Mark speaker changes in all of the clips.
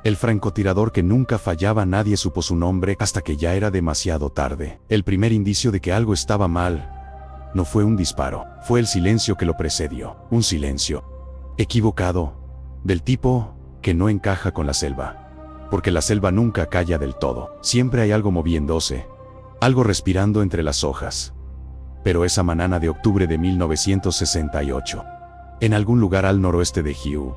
Speaker 1: El francotirador que nunca fallaba, nadie supo su nombre hasta que ya era demasiado tarde. El primer indicio de que algo estaba mal no fue un disparo, fue el silencio que lo precedió. Un silencio equivocado, del tipo que no encaja con la selva. Porque la selva nunca calla del todo. Siempre hay algo moviéndose, algo respirando entre las hojas. Pero esa mañana de octubre de 1968, en algún lugar al noroeste de Hugh,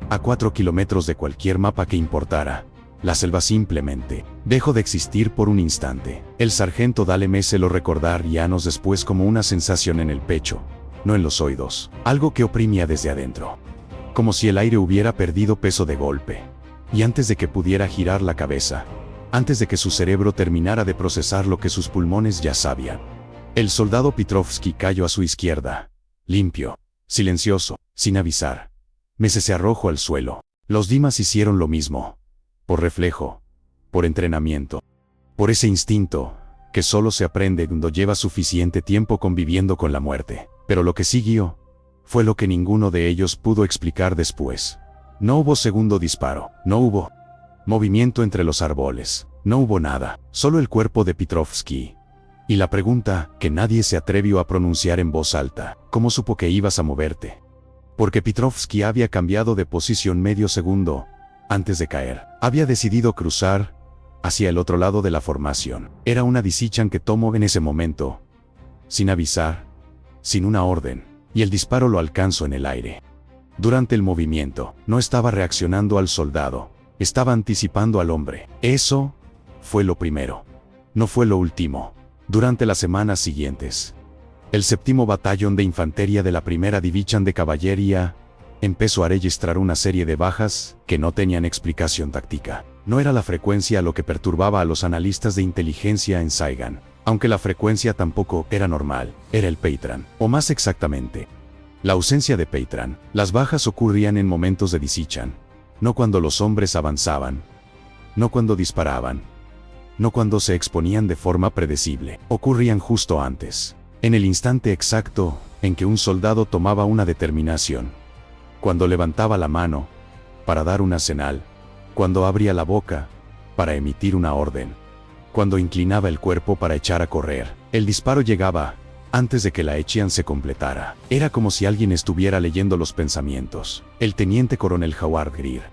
Speaker 1: a 4 kilómetros de cualquier mapa que importara, la selva simplemente dejó de existir por un instante. El sargento Dale se lo recordar y años después como una sensación en el pecho, no en los oídos, algo que oprimía desde adentro. Como si el aire hubiera perdido peso de golpe. Y antes de que pudiera girar la cabeza, antes de que su cerebro terminara de procesar lo que sus pulmones ya sabían, el soldado Petrovsky cayó a su izquierda, limpio, silencioso, sin avisar. Mese se arrojó al suelo. Los Dimas hicieron lo mismo. Por reflejo, por entrenamiento, por ese instinto que solo se aprende cuando lleva suficiente tiempo conviviendo con la muerte. Pero lo que siguió fue lo que ninguno de ellos pudo explicar después. No hubo segundo disparo, no hubo movimiento entre los árboles, no hubo nada, solo el cuerpo de Petrovsky. Y la pregunta que nadie se atrevió a pronunciar en voz alta: ¿cómo supo que ibas a moverte? Porque Petrovsky había cambiado de posición medio segundo antes de caer. Había decidido cruzar hacia el otro lado de la formación. Era una decisión que tomó en ese momento, sin avisar, sin una orden, y el disparo lo alcanzó en el aire. Durante el movimiento, no estaba reaccionando al soldado, estaba anticipando al hombre. Eso fue lo primero. No fue lo último. Durante las semanas siguientes, el 7º Batallón de Infantería de la Primera División de Caballería empezó a registrar una serie de bajas que no tenían explicación táctica. No era la frecuencia lo que perturbaba a los analistas de inteligencia en Saigon, aunque la frecuencia tampoco era normal, era el pattern, o más exactamente, la ausencia de pattern. Las bajas ocurrían en momentos de decisión, no cuando los hombres avanzaban, no cuando disparaban, no cuando se exponían de forma predecible. Ocurrían justo antes, en el instante exacto en que un soldado tomaba una determinación, cuando levantaba la mano para dar una señal, cuando abría la boca para emitir una orden, cuando inclinaba el cuerpo para echar a correr. El disparo llegaba antes de que la acción se completara. Era como si alguien estuviera leyendo los pensamientos. El teniente coronel Howard Greer,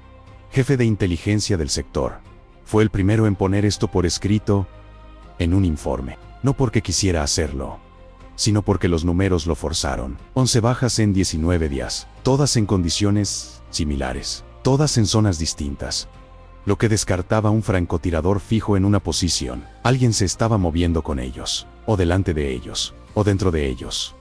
Speaker 1: jefe de inteligencia del sector, fue el primero en poner esto por escrito en un informe. No porque quisiera hacerlo, sino porque los números lo forzaron. 11 bajas en 19 días, todas en condiciones similares, todas en zonas distintas. Lo que descartaba un francotirador fijo en una posición. Alguien se estaba moviendo con ellos, o delante de ellos, o dentro de ellos.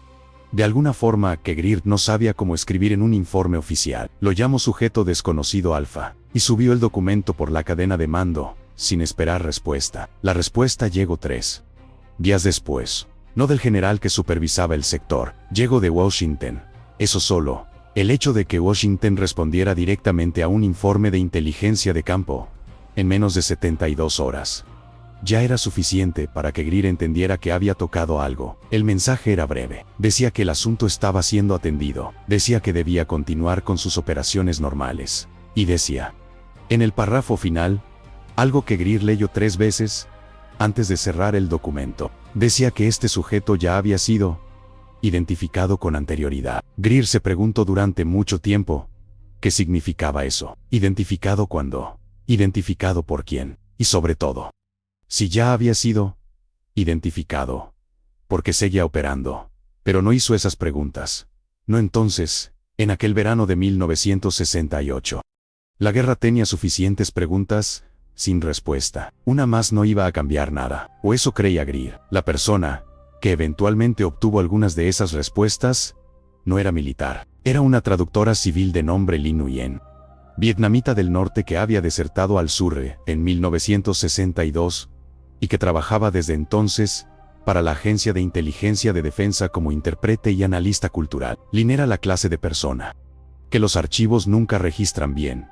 Speaker 1: De alguna forma que Greer no sabía cómo escribir en un informe oficial. Lo llamó sujeto desconocido alfa, y subió el documento por la cadena de mando, sin esperar respuesta. La respuesta llegó 3 días después. No del general que supervisaba el sector, llegó de Washington. Eso solo, el hecho de que Washington respondiera directamente a un informe de inteligencia de campo, en menos de 72 horas, ya era suficiente para que Greer entendiera que había tocado algo. El mensaje era breve. Decía que el asunto estaba siendo atendido, decía que debía continuar con sus operaciones normales, y decía, en el párrafo final, algo que Greer leyó 3 veces, antes de cerrar el documento. Decía que este sujeto ya había sido identificado con anterioridad. Greer se preguntó durante mucho tiempo qué significaba eso. ¿Identificado cuándo? ¿Identificado por quién? Y sobre todo, si ya había sido identificado, ¿por qué seguía operando? Pero no hizo esas preguntas. No entonces, en aquel verano de 1968. La guerra tenía suficientes preguntas sin respuesta. Una más no iba a cambiar nada, o eso creía Greer. La persona que eventualmente obtuvo algunas de esas respuestas no era militar. Era una traductora civil de nombre Lin Nguyen, vietnamita del norte que había desertado al sur en 1962 y que trabajaba desde entonces para la Agencia de Inteligencia de Defensa como intérprete y analista cultural. Lin era la clase de persona que los archivos nunca registran bien,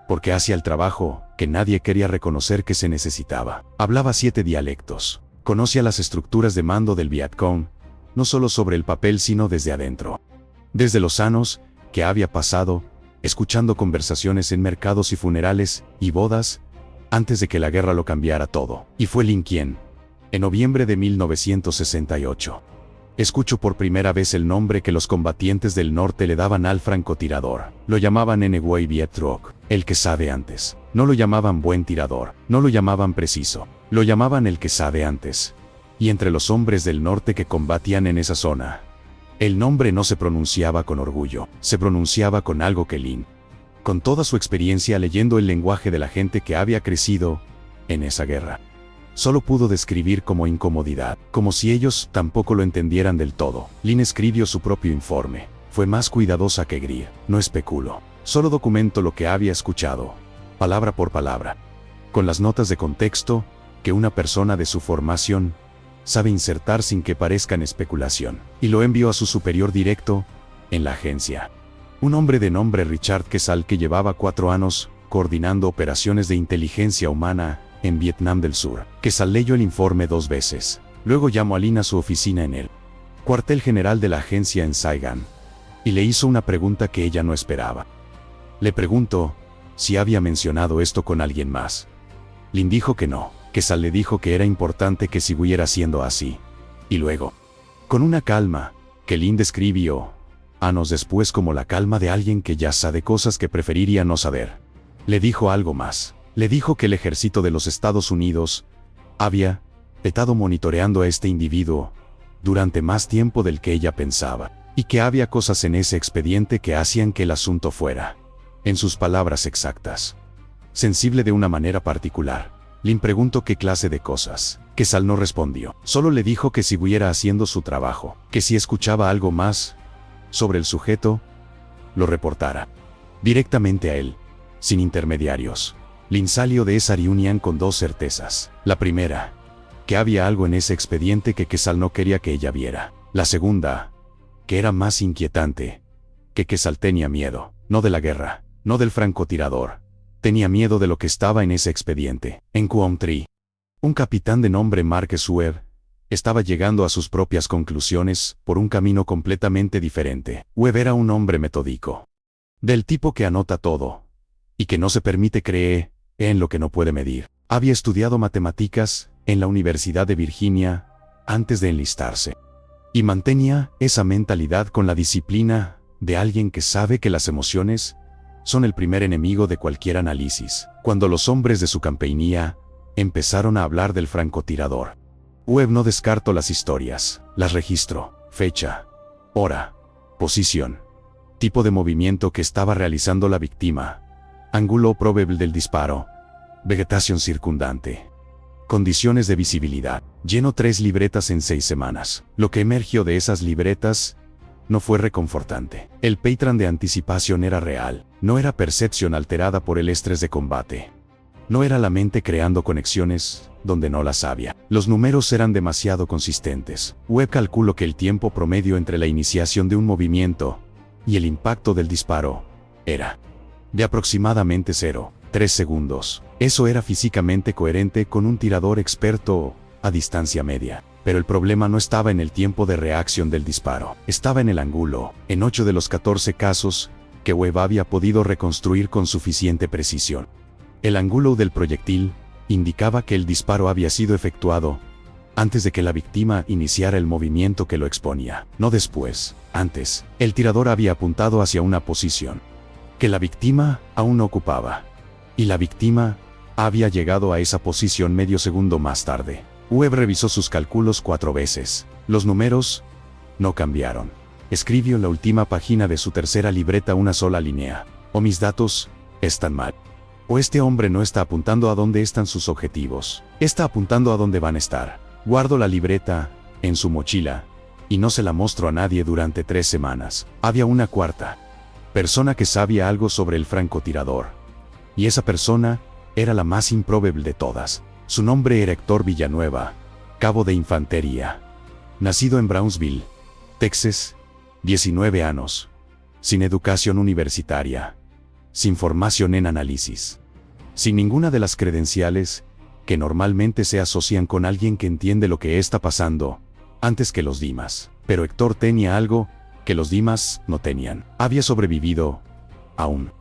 Speaker 1: porque hacía el trabajo que nadie quería reconocer que se necesitaba. Hablaba 7 dialectos. Conocía las estructuras de mando del Vietcong, no solo sobre el papel sino desde adentro. Desde los años que había pasado escuchando conversaciones en mercados y funerales y bodas, antes de que la guerra lo cambiara todo. Y fue Lin quien, en noviembre de 1968, escuchó por primera vez el nombre que los combatientes del norte le daban al francotirador. Lo llamaban Nguyen Viet Truc, el que sabe antes. No lo llamaban buen tirador, no lo llamaban preciso, lo llamaban el que sabe antes. Y entre los hombres del norte que combatían en esa zona, el nombre no se pronunciaba con orgullo, se pronunciaba con algo que Lin, con toda su experiencia leyendo el lenguaje de la gente que había crecido en esa guerra, solo pudo describir como incomodidad, como si ellos tampoco lo entendieran del todo. Lin escribió su propio informe. Fue más cuidadosa que Greer. No especulo, solo documento lo que había escuchado, palabra por palabra, con las notas de contexto que una persona de su formación sabe insertar sin que parezcan especulación. Y lo envió a su superior directo en la agencia, un hombre de nombre Richard Kesal, que llevaba 4 años coordinando operaciones de inteligencia humana en Vietnam del Sur. Kesal leyó el informe 2 veces. Luego llamó a Lin a su oficina en el cuartel general de la agencia en Saigon y le hizo una pregunta que ella no esperaba. Le preguntó si había mencionado esto con alguien más. Lin dijo que no. Kesal le dijo que era importante que siguiera siendo así. Y luego, con una calma que Lin describió años después como la calma de alguien que ya sabe cosas que preferiría no saber, le dijo algo más. Le dijo que el ejército de los Estados Unidos había estado monitoreando a este individuo durante más tiempo del que ella pensaba, y que había cosas en ese expediente que hacían que el asunto fuera, en sus palabras exactas, sensible de una manera particular. Lin preguntó qué clase de cosas. Kesal no respondió. Solo le dijo que siguiera haciendo su trabajo, que si escuchaba algo más sobre el sujeto, lo reportara directamente a él, sin intermediarios. Lin salió de esa reunión con 2 certezas. La primera, que había algo en ese expediente que Kesal no quería que ella viera. La segunda, que era más inquietante, que Kesal tenía miedo, no de la guerra, no del francotirador. Tenía miedo de lo que estaba en ese expediente. En Quang Tri, un capitán de nombre Marcus Webb estaba llegando a sus propias conclusiones por un camino completamente diferente. Webb era un hombre metódico, del tipo que anota todo y que no se permite creer en lo que no puede medir. Había estudiado matemáticas en la Universidad de Virginia antes de enlistarse y mantenía esa mentalidad con la disciplina de alguien que sabe que las emociones son el primer enemigo de cualquier análisis. Cuando los hombres de su compañía empezaron a hablar del francotirador, Webb no descartó las historias, las registró: fecha, hora, posición, tipo de movimiento que estaba realizando la víctima, ángulo probable del disparo, vegetación circundante, condiciones de visibilidad. Llenó 3 libretas en 6 semanas. Lo que emergió de esas libretas no fue reconfortante. El patrón de anticipación era real, no era percepción alterada por el estrés de combate. No era la mente creando conexiones donde no las había. Los números eran demasiado consistentes. Webb calculó que el tiempo promedio entre la iniciación de un movimiento y el impacto del disparo era de aproximadamente 0,3 segundos. Eso era físicamente coherente con un tirador experto a distancia media. Pero el problema no estaba en el tiempo de reacción del disparo, estaba en el ángulo. En 8 de los 14 casos que Webb había podido reconstruir con suficiente precisión, el ángulo del proyectil indicaba que el disparo había sido efectuado antes de que la víctima iniciara el movimiento que lo exponía, no después. Antes, el tirador había apuntado hacia una posición que la víctima aún no ocupaba, y la víctima había llegado a esa posición medio segundo más tarde. Webb revisó sus cálculos 4 veces. Los números no cambiaron. Escribió en la última página de su tercera libreta una sola línea: o mis datos están mal, o este hombre no está apuntando a dónde están sus objetivos, está apuntando a dónde van a estar. Guardó la libreta en su mochila y no se la mostró a nadie durante 3 semanas. Había una cuarta persona que sabía algo sobre el francotirador, y esa persona era la más improbable de todas. Su nombre era Héctor Villanueva, cabo de infantería, nacido en Brownsville, Texas, 19 años, sin educación universitaria, sin formación en análisis, sin ninguna de las credenciales que normalmente se asocian con alguien que entiende lo que está pasando antes que los demás. Pero Héctor tenía algo que los demás no tenían. Había sobrevivido a un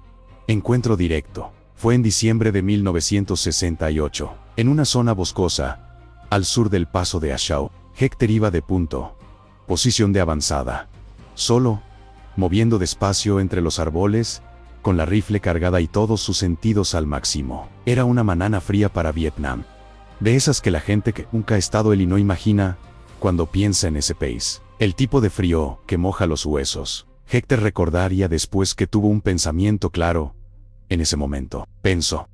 Speaker 1: encuentro directo. Fue en diciembre de 1968, en una zona boscosa, al sur del paso de Ashau. Hector iba de punto, posición de avanzada, solo, moviendo despacio entre los árboles, con la rifle cargada y todos sus sentidos al máximo. Era una mañana fría para Vietnam. De esas que la gente que nunca ha estado y no imagina cuando piensa en ese país. El tipo de frío que moja los huesos. Hector recordaría después que tuvo un pensamiento claro. En ese momento, pensó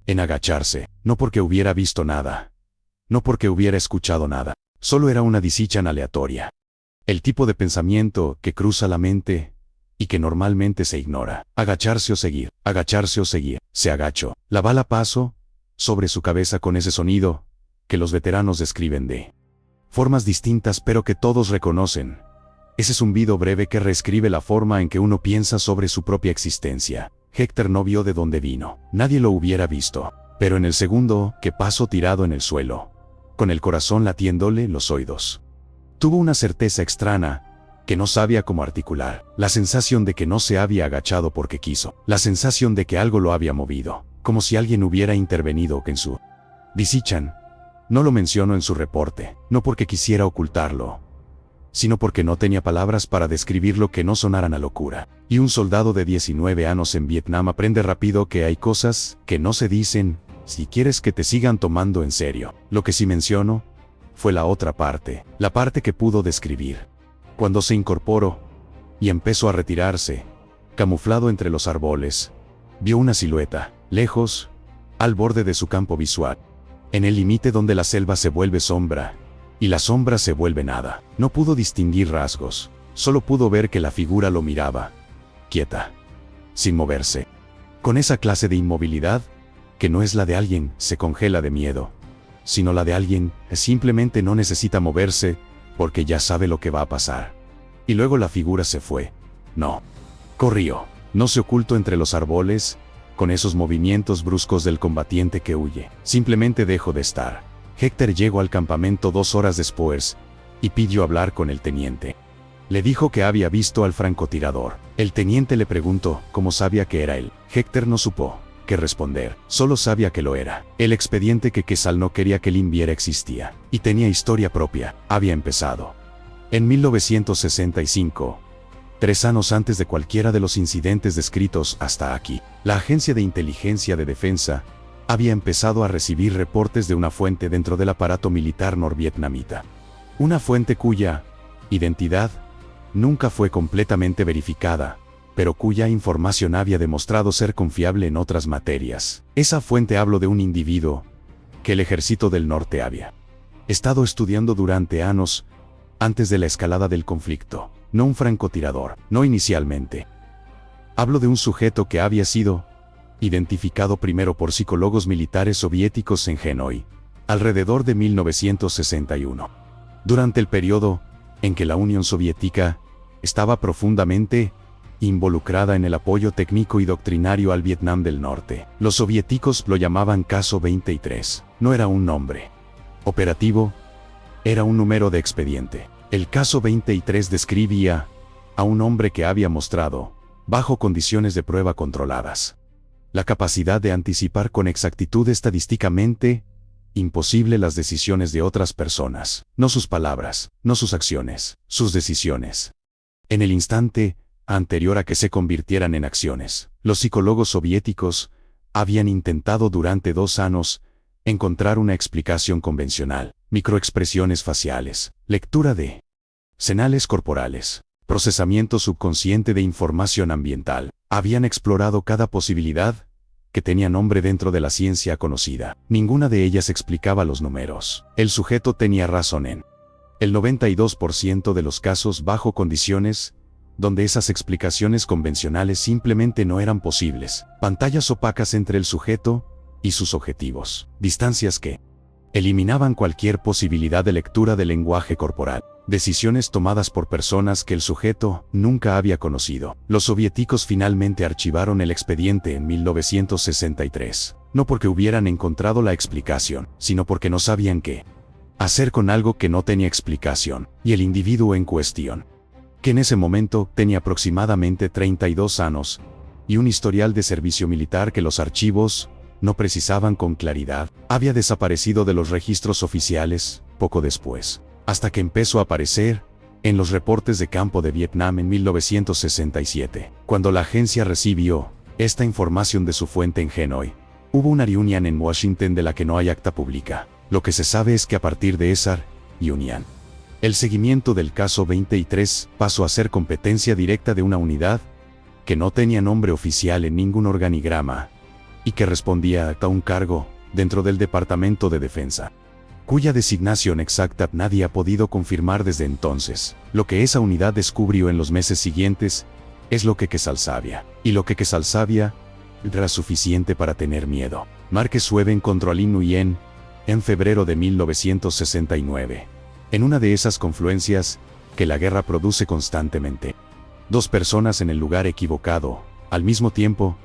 Speaker 1: en agacharse, no porque hubiera visto nada, no porque hubiera escuchado nada, solo era una decisión aleatoria. El tipo de pensamiento que cruza la mente y que normalmente se ignora. Agacharse o seguir, agacharse o seguir. Se agachó. La bala pasó sobre su cabeza con ese sonido que los veteranos describen de formas distintas pero que todos reconocen. Ese zumbido breve que reescribe la forma en que uno piensa sobre su propia existencia. Hector no vio de dónde vino. Nadie lo hubiera visto. Pero en el segundo que pasó tirado en el suelo, con el corazón latiéndole los oídos, tuvo una certeza extraña que no sabía cómo articular. La sensación de que no se había agachado porque quiso. La sensación de que algo lo había movido. Como si alguien hubiera intervenido en su decisión. No lo mencionó en su reporte, no porque quisiera ocultarlo, sino porque no tenía palabras para describirlo que no sonaran a locura. Y un soldado de 19 años en Vietnam aprende rápido que hay cosas que no se dicen si quieres que te sigan tomando en serio. Lo que sí menciono fue la otra parte, la parte que pudo describir. Cuando se incorporó y empezó a retirarse, camuflado entre los árboles, vio una silueta, lejos, al borde de su campo visual, en el límite donde la selva se vuelve sombra y la sombra se vuelve nada. No pudo distinguir rasgos, solo pudo ver que la figura lo miraba, quieta, sin moverse, con esa clase de inmovilidad que no es la de alguien se congela de miedo, sino la de alguien que simplemente no necesita moverse porque ya sabe lo que va a pasar. Y luego la figura se fue. No corrió, no se ocultó entre los árboles con esos movimientos bruscos del combatiente que huye. Simplemente dejó de estar. Hector llegó al campamento 2 horas después y pidió hablar con el teniente. Le dijo que había visto al francotirador. El teniente le preguntó cómo sabía que era él. Hector no supo qué responder, solo sabía que lo era. El expediente que Quesal no quería que Lin viera existía, y tenía historia propia. Había empezado en 1965, 3 años antes de cualquiera de los incidentes descritos hasta aquí. La Agencia de Inteligencia de Defensa había empezado a recibir reportes de una fuente dentro del aparato militar norvietnamita. Una fuente cuya identidad nunca fue completamente verificada, pero cuya información había demostrado ser confiable en otras materias. Esa fuente habló de un individuo que el Ejército del Norte había estado estudiando durante años antes de la escalada del conflicto. No un francotirador, no inicialmente. Hablo de un sujeto que había sido identificado primero por psicólogos militares soviéticos en Hanoi, alrededor de 1961. Durante el periodo en que la Unión Soviética estaba profundamente involucrada en el apoyo técnico y doctrinario al Vietnam del Norte. Los soviéticos lo llamaban Caso 23. No era un nombre operativo, era un número de expediente. El Caso 23 describía a un hombre que había mostrado, bajo condiciones de prueba controladas, la capacidad de anticipar con exactitud estadísticamente imposible las decisiones de otras personas, no sus palabras, no sus acciones, sus decisiones. En el instante anterior a que se convirtieran en acciones, los psicólogos soviéticos habían intentado durante 2 años encontrar una explicación convencional: microexpresiones faciales, lectura de señales corporales, procesamiento subconsciente de información ambiental. Habían explorado cada posibilidad que tenía nombre dentro de la ciencia conocida. Ninguna de ellas explicaba los números. El sujeto tenía razón en el 92% de los casos bajo condiciones donde esas explicaciones convencionales simplemente no eran posibles. Pantallas opacas entre el sujeto y sus objetivos. Distancias que eliminaban cualquier posibilidad de lectura del lenguaje corporal. Decisiones tomadas por personas que el sujeto nunca había conocido. Los soviéticos finalmente archivaron el expediente en 1963. No porque hubieran encontrado la explicación, sino porque no sabían qué hacer con algo que no tenía explicación. Y el individuo en cuestión, que en ese momento tenía aproximadamente 32 años, y un historial de servicio militar que los archivos no precisaban con claridad. Había desaparecido de los registros oficiales poco después, hasta que empezó a aparecer en los reportes de campo de Vietnam en 1967. Cuando la agencia recibió esta información de su fuente en Hanoi, hubo una reunión en Washington de la que no hay acta pública. Lo que se sabe es que a partir de esa reunión, el seguimiento del caso 23 pasó a ser competencia directa de una unidad que no tenía nombre oficial en ningún organigrama y que respondía a un cargo dentro del Departamento de Defensa, cuya designación exacta nadie ha podido confirmar desde entonces. Lo que esa unidad descubrió en los meses siguientes es lo que Quesal sabía, y lo que Quesal sabía era suficiente para tener miedo. Márquez Webb encontró a Lin Nguyen en febrero de 1969, en una de esas confluencias que la guerra produce constantemente. Dos personas en el lugar equivocado, al mismo tiempo,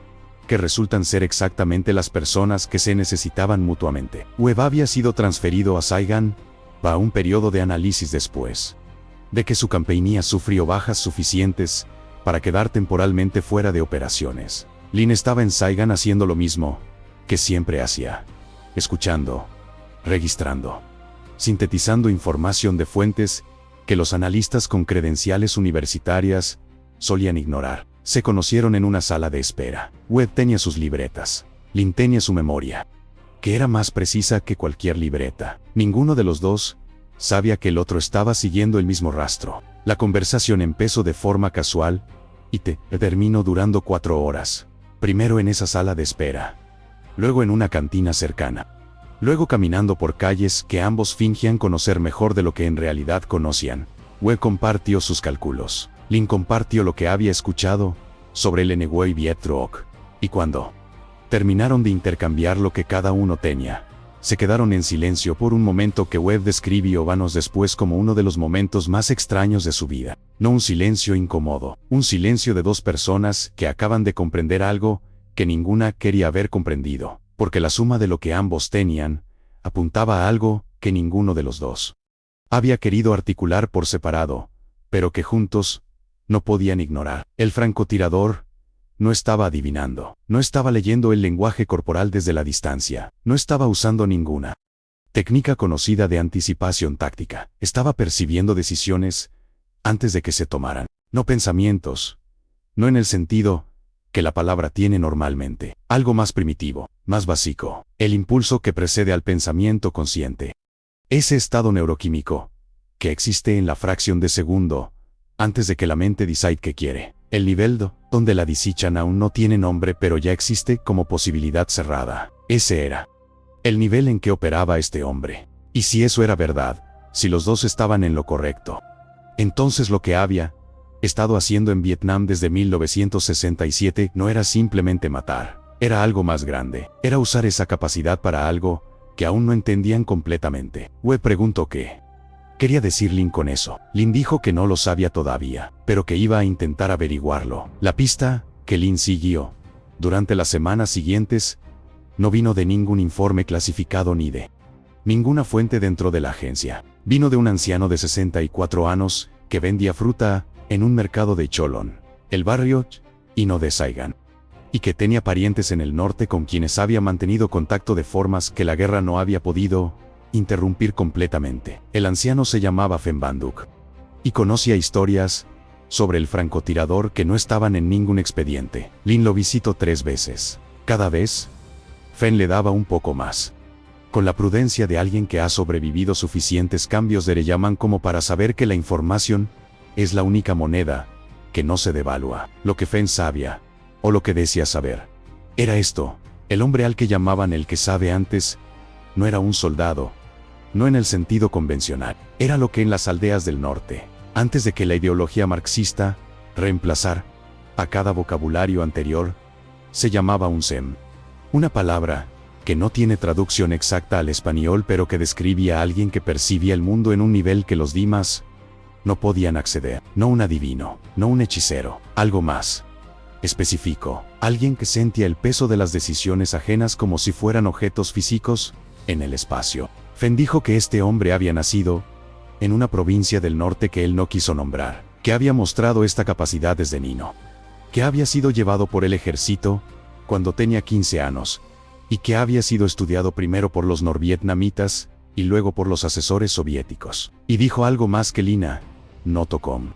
Speaker 1: que resultan ser exactamente las personas que se necesitaban mutuamente. Webb había sido transferido a Saigon para un periodo de análisis después de que su compañía sufrió bajas suficientes para quedar temporalmente fuera de operaciones. Lin estaba en Saigon haciendo lo mismo que siempre hacía: escuchando, registrando, sintetizando información de fuentes que los analistas con credenciales universitarias solían ignorar. Se conocieron en una sala de espera. Webb tenía sus libretas. Lin tenía su memoria, que era más precisa que cualquier libreta. Ninguno de los dos sabía que el otro estaba siguiendo el mismo rastro. La conversación empezó de forma casual y terminó durando 4 horas. Primero en esa sala de espera, luego en una cantina cercana, luego caminando por calles que ambos fingían conocer mejor de lo que en realidad conocían. Webb compartió sus cálculos. Lin compartió lo que había escuchado sobre el Nguyen Viet Truoc, y cuando terminaron de intercambiar lo que cada uno tenía, se quedaron en silencio por un momento que Webb describió años después como uno de los momentos más extraños de su vida. No un silencio incómodo, un silencio de dos personas que acaban de comprender algo que ninguna quería haber comprendido, porque la suma de lo que ambos tenían apuntaba a algo que ninguno de los dos había querido articular por separado, pero que juntos no podían ignorar. El francotirador no estaba adivinando, no estaba leyendo el lenguaje corporal desde la distancia, no estaba usando ninguna técnica conocida de anticipación táctica. Estaba percibiendo decisiones antes de que se tomaran, no pensamientos, no en el sentido que la palabra tiene normalmente, algo más primitivo, más básico, el impulso que precede al pensamiento consciente. Ese estado neuroquímico que existe en la fracción de segundo antes de que la mente decida qué quiere. El nivel donde la decisión aún no tiene nombre pero ya existe como posibilidad cerrada. Ese era el nivel en que operaba este hombre. Y si eso era verdad, si los dos estaban en lo correcto, entonces lo que había estado haciendo en Vietnam desde 1967 no era simplemente matar, era algo más grande, era usar esa capacidad para algo que aún no entendían completamente. Webb preguntó qué quería decir Lin con eso. Lin dijo que no lo sabía todavía, pero que iba a intentar averiguarlo. La pista que Lin siguió durante las semanas siguientes no vino de ningún informe clasificado ni de ninguna fuente dentro de la agencia. Vino de un anciano de 64 años que vendía fruta en un mercado de Cholon, el barrio Hino de Saigon, y que tenía parientes en el norte con quienes había mantenido contacto de formas que la guerra no había podido interrumpir completamente. El anciano se llamaba Phen Van Duc y conocía historias sobre el francotirador que no estaban en ningún expediente. Lin lo visitó 3 veces. Cada vez, Phen le daba un poco más. Con la prudencia de alguien que ha sobrevivido suficientes cambios de Reyaman como para saber que la información es la única moneda que no se devalúa. Lo que Phen sabía, o lo que decía saber, era esto: el hombre al que llamaban el que sabe antes, no era un soldado, no en el sentido convencional, era lo que en las aldeas del norte, antes de que la ideología marxista reemplazara a cada vocabulario anterior, se llamaba un SEM. Una palabra que no tiene traducción exacta al español pero que describía a alguien que percibía el mundo en un nivel que los demás no podían acceder. No un adivino, no un hechicero, algo más específico, alguien que sentía el peso de las decisiones ajenas como si fueran objetos físicos en el espacio. Phen dijo que este hombre había nacido en una provincia del norte que él no quiso nombrar, que había mostrado esta capacidad desde niño, que había sido llevado por el ejército cuando tenía 15 años, y que había sido estudiado primero por los norvietnamitas y luego por los asesores soviéticos. Y dijo algo más que Lina notó con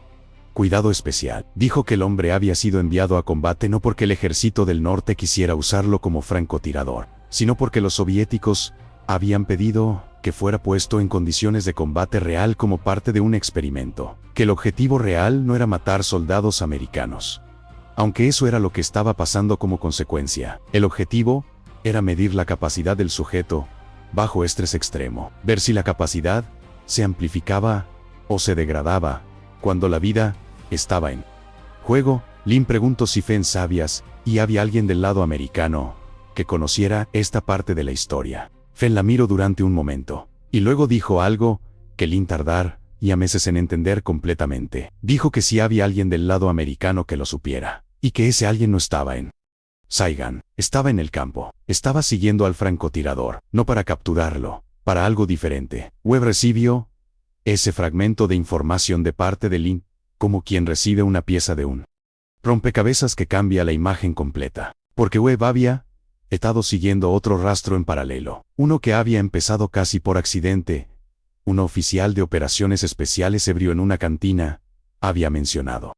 Speaker 1: cuidado especial. Dijo que el hombre había sido enviado a combate no porque el ejército del norte quisiera usarlo como francotirador, sino porque los soviéticos habían pedido que fuera puesto en condiciones de combate real como parte de un experimento, que el objetivo real no era matar soldados americanos, aunque eso era lo que estaba pasando como consecuencia. El objetivo era medir la capacidad del sujeto bajo estrés extremo, ver si la capacidad se amplificaba o se degradaba cuando la vida estaba en juego. Lin preguntó si Fen sabías y había alguien del lado americano que conociera esta parte de la historia. Fen la miró durante un momento, y luego dijo algo que Lin tardar y a meses en entender completamente. Dijo que si había alguien del lado americano que lo supiera, y que ese alguien no estaba en Saigon, estaba en el campo, estaba siguiendo al francotirador, no para capturarlo, para algo diferente. Webb recibió ese fragmento de información de parte de Lin, como quien recibe una pieza de un rompecabezas que cambia la imagen completa, porque Webb había estado siguiendo otro rastro en paralelo, uno que había empezado casi por accidente. Un oficial de operaciones especiales ebrio en una cantina había mencionado,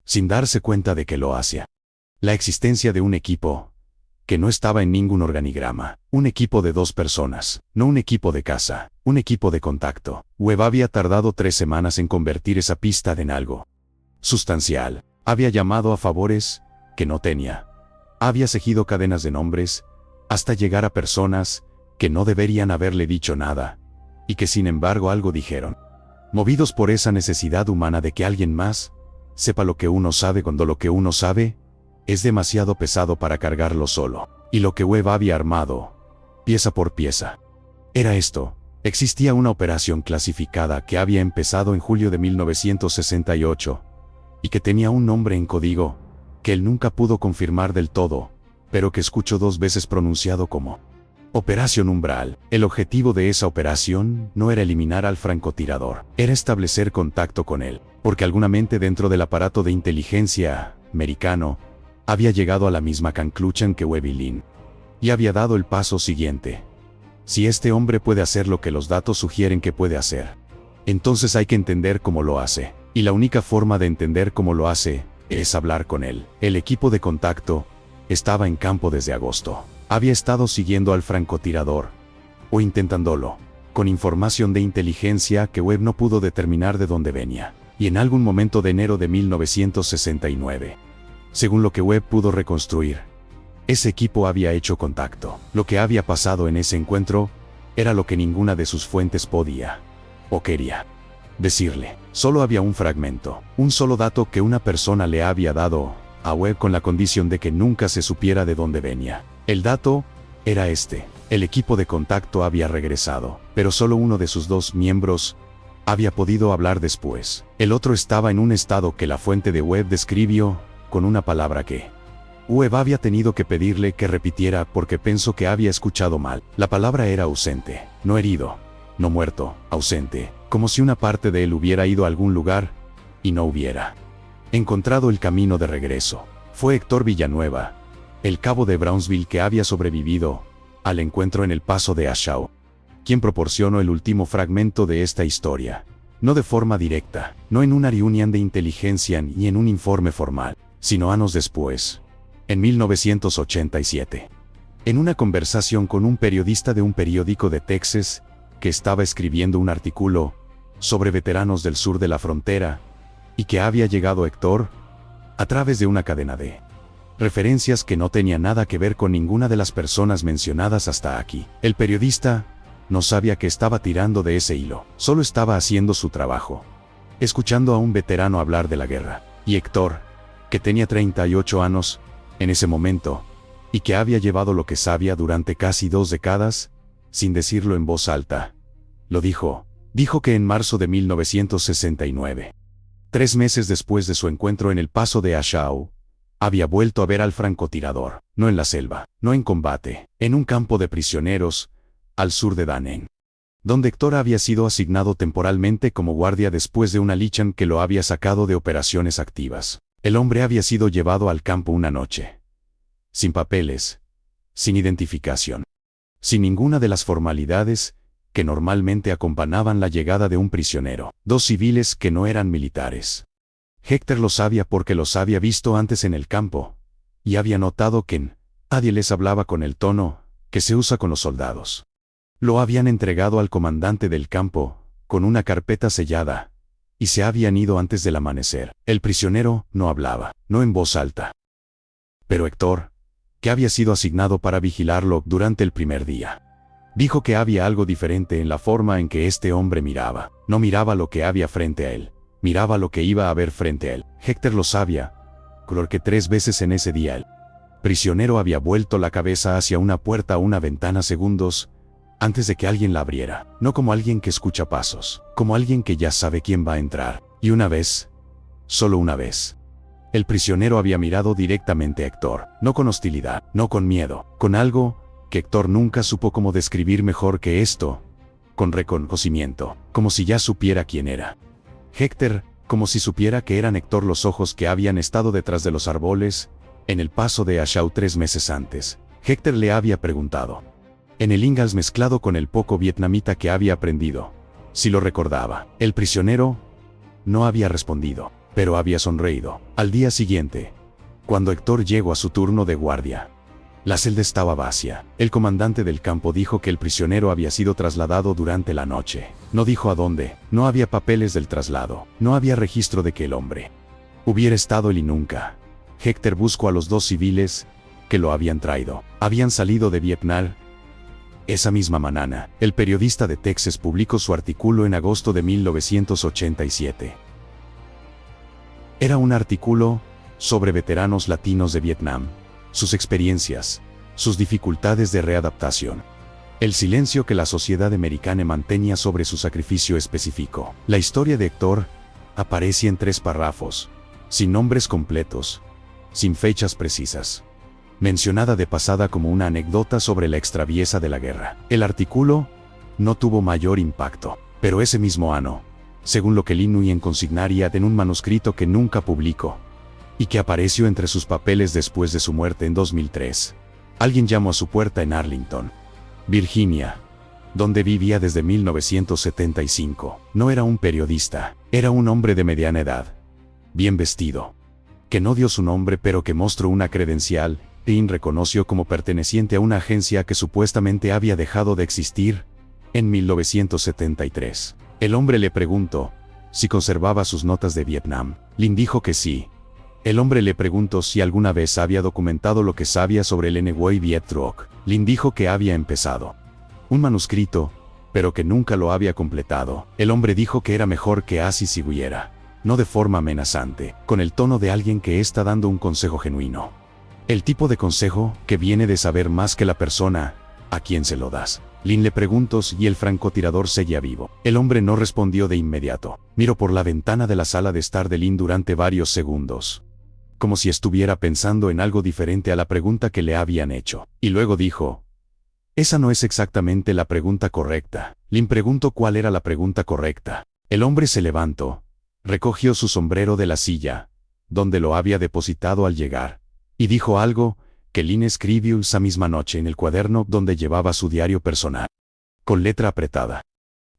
Speaker 1: sin darse cuenta de que lo hacía, la existencia de un equipo que no estaba en ningún organigrama, un equipo de 2 personas, no un equipo de caza, un equipo de contacto. Webb había tardado 3 semanas en convertir esa pista en algo sustancial. Había llamado a favores que no tenía. Había seguido cadenas de nombres hasta llegar a personas que no deberían haberle dicho nada, y que sin embargo algo dijeron. Movidos por esa necesidad humana de que alguien más sepa lo que uno sabe cuando lo que uno sabe es demasiado pesado para cargarlo solo. Y lo que Webb había armado, pieza por pieza, era esto. Existía una operación clasificada que había empezado en julio de 1968, y que tenía un nombre en código que él nunca pudo confirmar del todo, pero que escuchó 2 veces pronunciado como Operación Umbral. El objetivo de esa operación no era eliminar al francotirador, era establecer contacto con él, porque alguna mente dentro del aparato de inteligencia americano había llegado a la misma conclusión que Webb y Lin, y había dado el paso siguiente. Si este hombre puede hacer lo que los datos sugieren que puede hacer, entonces hay que entender cómo lo hace, y la única forma de entender cómo lo hace es hablar con él. El equipo de contacto estaba en campo desde agosto. Había estado siguiendo al francotirador, o intentándolo, con información de inteligencia que Webb no pudo determinar de dónde venía, y en algún momento de enero de 1969. Según lo que Webb pudo reconstruir, ese equipo había hecho contacto. Lo que había pasado en ese encuentro era lo que ninguna de sus fuentes podía o quería decirle. Solo había un fragmento, un solo dato que una persona le había dado a Webb con la condición de que nunca se supiera de dónde venía. El dato era este: el equipo de contacto había regresado, pero solo uno de sus 2 miembros había podido hablar después. El otro estaba en un estado que la fuente de Webb describió con una palabra que Webb había tenido que pedirle que repitiera porque pensó que había escuchado mal. La palabra era ausente, no herido, no muerto, ausente, como si una parte de él hubiera ido a algún lugar y no hubiera encontrado el camino de regreso. Fue Héctor Villanueva, el cabo de Brownsville que había sobrevivido al encuentro en el paso de Ashau, quien proporcionó el último fragmento de esta historia, no de forma directa, no en una reunión de inteligencia ni en un informe formal, sino años después, en 1987, en una conversación con un periodista de un periódico de Texas que estaba escribiendo un artículo sobre veteranos del sur de la frontera, y que había llegado Héctor a través de una cadena de referencias que no tenía nada que ver con ninguna de las personas mencionadas hasta aquí. El periodista no sabía que estaba tirando de ese hilo, solo estaba haciendo su trabajo, escuchando a un veterano hablar de la guerra. Y Héctor, que tenía 38 años en ese momento, y que había llevado lo que sabía durante casi 2 décadas, sin decirlo en voz alta, lo dijo que en marzo de 1969, 3 meses después de su encuentro en el paso de Ashau, había vuelto a ver al francotirador, no en la selva, no en combate, en un campo de prisioneros, al sur de Daneng, donde Héctor había sido asignado temporalmente como guardia después de una lichen que lo había sacado de operaciones activas. El hombre había sido llevado al campo una noche. Sin papeles, sin identificación, sin ninguna de las formalidades que normalmente acompañaban la llegada de un prisionero. Dos civiles que no eran militares. Hector lo sabía porque los había visto antes en el campo, y había notado que nadie les hablaba con el tono que se usa con los soldados. Lo habían entregado al comandante del campo, con una carpeta sellada, y se habían ido antes del amanecer. El prisionero no hablaba, no en voz alta. Pero Héctor, que había sido asignado para vigilarlo durante el primer día, dijo que había algo diferente en la forma en que este hombre miraba. No miraba lo que había frente a él, miraba lo que iba a haber frente a él. Hector lo sabía, porque 3 veces en ese día el prisionero había vuelto la cabeza hacia una puerta o una ventana segundos antes de que alguien la abriera. No como alguien que escucha pasos, como alguien que ya sabe quién va a entrar. Y una vez, solo una vez, el prisionero había mirado directamente a Héctor, no con hostilidad, no con miedo, con algo que Héctor nunca supo cómo describir mejor que esto, con reconocimiento, como si ya supiera quién era. Hector, como si supiera que eran Héctor los ojos que habían estado detrás de los árboles, en el paso de Ashau 3 meses antes. Hector le había preguntado, en el Ingalls mezclado con el poco vietnamita que había aprendido, si lo recordaba. El prisionero no había respondido, pero había sonreído. Al día siguiente, cuando Héctor llegó a su turno de guardia, la celda estaba vacía. El comandante del campo dijo que el prisionero había sido trasladado durante la noche. No dijo a dónde, no había papeles del traslado, no había registro de que el hombre hubiera estado y nunca. Hector buscó a los 2 civiles que lo habían traído. Habían salido de Vietnam. Esa misma mañana, el periodista de Texas publicó su artículo en agosto de 1987. Era un artículo sobre veteranos latinos de Vietnam, sus experiencias, sus dificultades de readaptación, el silencio que la sociedad americana mantenía sobre su sacrificio específico. La historia de Héctor aparece en 3 párrafos, sin nombres completos, sin fechas precisas, mencionada de pasada como una anécdota sobre la extraviesa de la guerra. El artículo no tuvo mayor impacto, pero ese mismo año, según lo que Lin Nguyen consignaría en un manuscrito que nunca publicó, y que apareció entre sus papeles después de su muerte en 2003. Alguien llamó a su puerta en Arlington, Virginia, donde vivía desde 1975. No era un periodista, era un hombre de mediana edad, bien vestido, que no dio su nombre pero que mostró una credencial, Lin reconoció como perteneciente a una agencia que supuestamente había dejado de existir en 1973. El hombre le preguntó si conservaba sus notas de Vietnam. Lin dijo que sí. El hombre le preguntó si alguna vez había documentado lo que sabía sobre el Nguyen Viet Truc. Lin dijo que había empezado un manuscrito, pero que nunca lo había completado. El hombre dijo que era mejor que así siguiera, no de forma amenazante, con el tono de alguien que está dando un consejo genuino. El tipo de consejo que viene de saber más que la persona a quien se lo das. Lin le preguntó si el francotirador seguía vivo. El hombre no respondió de inmediato. Miró por la ventana de la sala de estar de Lin durante varios segundos, como si estuviera pensando en algo diferente a la pregunta que le habían hecho. Y luego dijo, esa no es exactamente la pregunta correcta. Lin preguntó cuál era la pregunta correcta. El hombre se levantó, recogió su sombrero de la silla, donde lo había depositado al llegar, y dijo algo que Lin escribió esa misma noche en el cuaderno donde llevaba su diario personal, con letra apretada,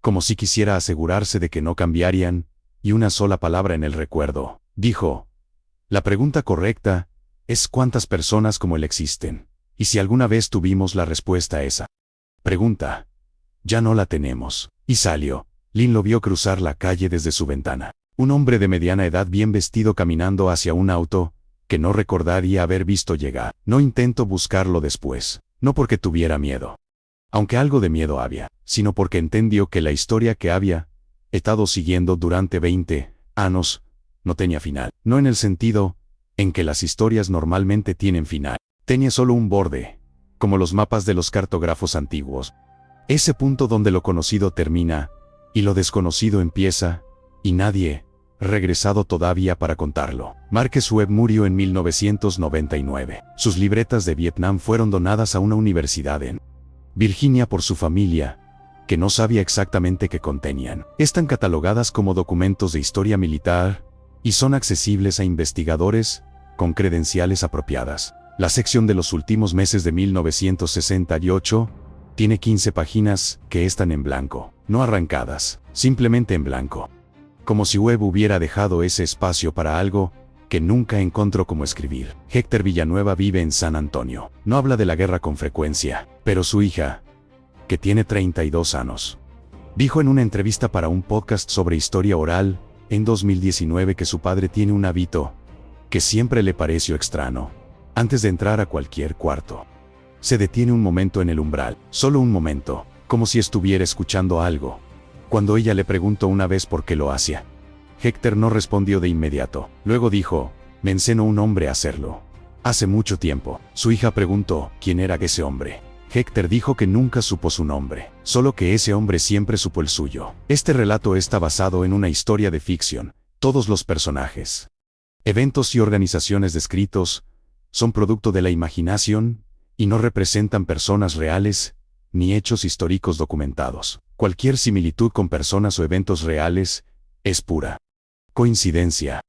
Speaker 1: como si quisiera asegurarse de que no cambiarían, y una sola palabra en el recuerdo. Dijo, la pregunta correcta es cuántas personas como él existen, y si alguna vez tuvimos la respuesta a esa pregunta. Ya no la tenemos. Y salió. Lin lo vio cruzar la calle desde su ventana. Un hombre de mediana edad bien vestido caminando hacia un auto que no recordaría haber visto llegar. No intentó buscarlo después, no porque tuviera miedo, aunque algo de miedo había, sino porque entendió que la historia que había estado siguiendo durante 20 años no tenía final. No en el sentido en que las historias normalmente tienen final. Tenía solo un borde, como los mapas de los cartógrafos antiguos. Ese punto donde lo conocido termina y lo desconocido empieza, y nadie regresado todavía para contarlo. Marquez Webb murió en 1999. Sus libretas de Vietnam fueron donadas a una universidad en Virginia por su familia, que no sabía exactamente qué contenían. Están catalogadas como documentos de historia militar y son accesibles a investigadores con credenciales apropiadas. La sección de los últimos meses de 1968 tiene 15 páginas que están en blanco, no arrancadas, simplemente en blanco. Como si Webb hubiera dejado ese espacio para algo que nunca encontró cómo escribir. Héctor Villanueva vive en San Antonio. No habla de la guerra con frecuencia, pero su hija, que tiene 32 años, dijo en una entrevista para un podcast sobre historia oral en 2019 que su padre tiene un hábito que siempre le pareció extraño. Antes de entrar a cualquier cuarto, se detiene un momento en el umbral, solo un momento, como si estuviera escuchando algo. Cuando ella le preguntó una vez por qué lo hacía, Héctor no respondió de inmediato. Luego dijo, me enseñó un hombre a hacerlo. Hace mucho tiempo. Su hija preguntó, ¿quién era ese hombre? Héctor dijo que nunca supo su nombre, solo que ese hombre siempre supo el suyo. Este relato está basado en una historia de ficción. Todos los personajes, eventos y organizaciones descritos son producto de la imaginación y no representan personas reales ni hechos históricos documentados. Cualquier similitud con personas o eventos reales es pura coincidencia.